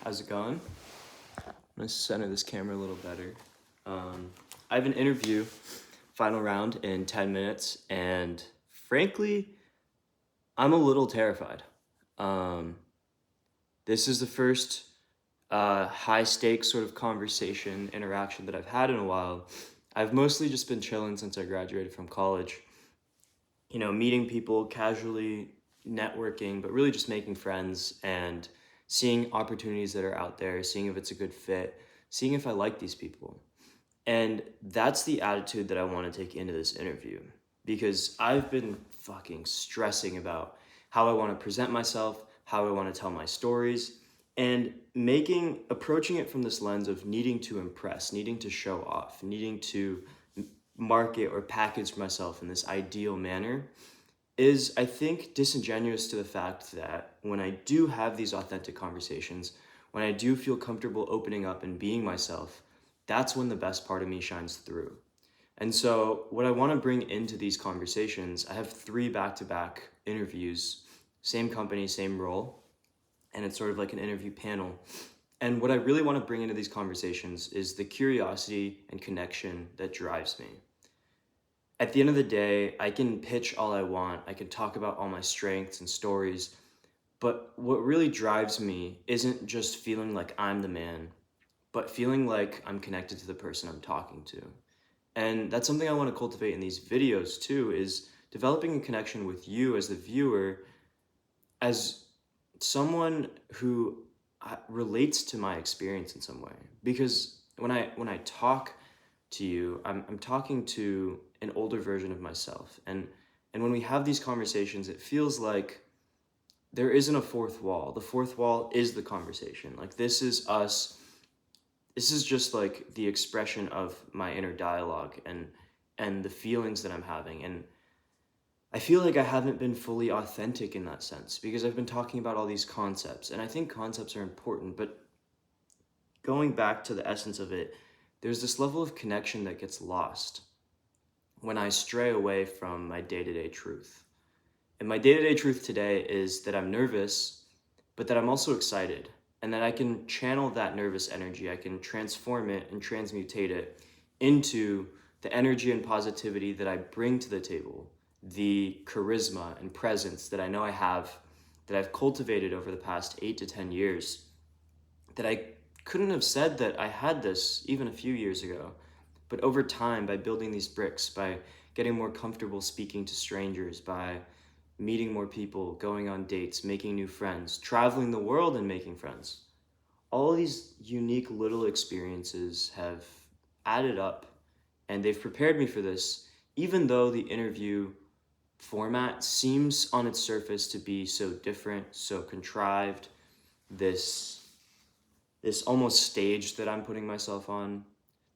How's it going? I'm gonna center this camera a little better. I have an interview, final round in 10 minutes, and frankly, I'm a little terrified. Um, this is the first high stakes sort of conversation, interaction that I've had in a while. I've mostly just been chilling since I graduated from college. You know, meeting people casually, networking, but really just making friends and seeing opportunities that are out there, seeing if it's a good fit, seeing if I like these people. And that's the attitude that I want to take into this interview because I've been fucking stressing about how I want to present myself, how I want to tell my stories, and approaching it from this lens of needing to impress, needing to show off, needing to market or package myself in this ideal manner is, I think, disingenuous to the fact that when I do have these authentic conversations, when I do feel comfortable opening up and being myself, that's when the best part of me shines through. And so, what I want to bring into these conversations, I have 3 back to back interviews, same company, same role, and it's sort of like an interview panel. And what I really want to bring into these conversations is the curiosity and connection that drives me. At the end of the day, I can pitch all I want, I can talk about all my strengths and stories, but what really drives me isn't just feeling like I'm the man, but feeling like I'm connected to the person I'm talking to. And that's something I want to cultivate in these videos too, is developing a connection with you as the viewer, as someone who relates to my experience in some way. Because when I talk to you, I'm talking to an older version of myself. And when we have these conversations, it feels like there isn't a fourth wall. The fourth wall is the conversation. Like, this is us. This is just like the expression of my inner dialogue and the feelings that I'm having. And I feel like I haven't been fully authentic in that sense because I've been talking about all these concepts, and I think concepts are important, but going back to the essence of it, there's this level of connection that gets lost when I stray away from my day-to-day truth. And my day-to-day truth today is that I'm nervous, but that I'm also excited, and that I can channel that nervous energy, I can transform it and transmutate it into the energy and positivity that I bring to the table, the charisma and presence that I know I have, that I've cultivated over the past 8 to 10 years, that I couldn't have said that I had this even a few years ago. But over time, by building these bricks, by getting more comfortable speaking to strangers, by meeting more people, going on dates, making new friends, traveling the world and making friends, all of these unique little experiences have added up, and they've prepared me for this, even though the interview format seems on its surface to be so different, so contrived, this almost stage that I'm putting myself on.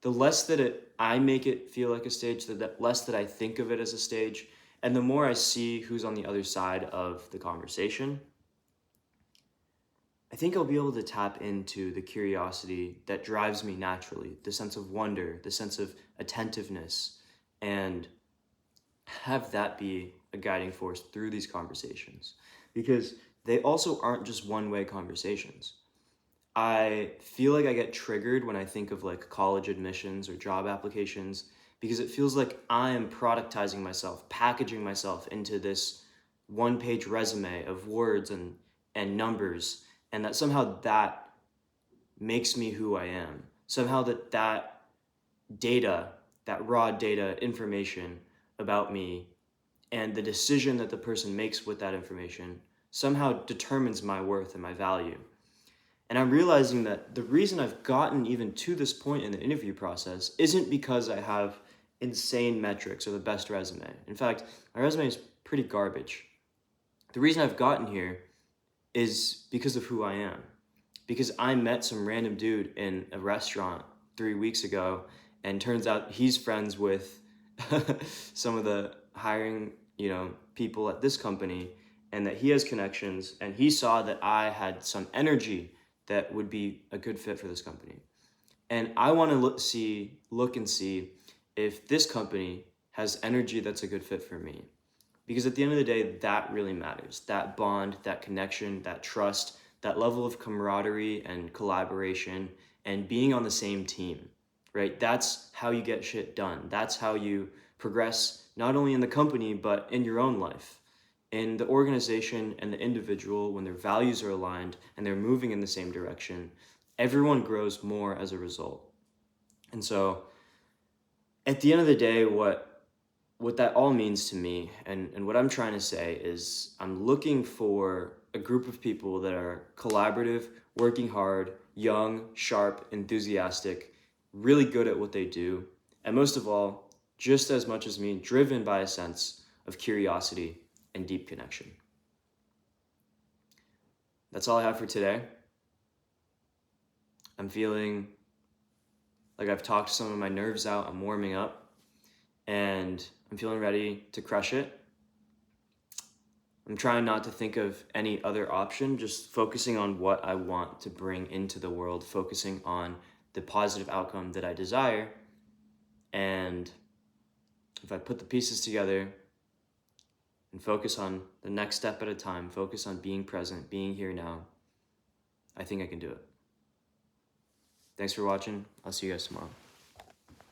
The less that I make it feel like a stage, the less that I think of it as a stage, and the more I see who's on the other side of the conversation, I think I'll be able to tap into the curiosity that drives me naturally, the sense of wonder, the sense of attentiveness, and have that be a guiding force through these conversations. Because they also aren't just one-way conversations. I feel like I get triggered when I think of like college admissions or job applications because it feels like I am productizing myself, packaging myself into this one-page resume of words and numbers, and that somehow that makes me who I am. Somehow that data, that raw data information about me and the decision that the person makes with that information somehow determines my worth and my value. And I'm realizing that the reason I've gotten even to this point in the interview process isn't because I have insane metrics or the best resume. In fact, my resume is pretty garbage. The reason I've gotten here is because of who I am. Because I met some random dude in a restaurant 3 weeks ago, and turns out he's friends with some of the hiring, people at this company, and that he has connections, and he saw that I had some energy that would be a good fit for this company. And I want to look and see if this company has energy that's a good fit for me. Because at the end of the day, that really matters. That bond, that connection, that trust, that level of camaraderie and collaboration and being on the same team, right? That's how you get shit done. That's how you progress, not only in the company, but in your own life. In the organization and the individual, when their values are aligned and they're moving in the same direction, everyone grows more as a result. And so at the end of the day, what that all means to me and what I'm trying to say is I'm looking for a group of people that are collaborative, working hard, young, sharp, enthusiastic, really good at what they do, and most of all, just as much as me, driven by a sense of curiosity and deep connection. That's all I have for today. I'm feeling like I've talked some of my nerves out. I'm warming up and I'm feeling ready to crush it. I'm trying not to think of any other option, just focusing on what I want to bring into the world, focusing on the positive outcome that I desire. And if I put the pieces together and focus on the next step at a time, focus on being present, being here now, I think I can do it. Thanks for watching. I'll see you guys tomorrow.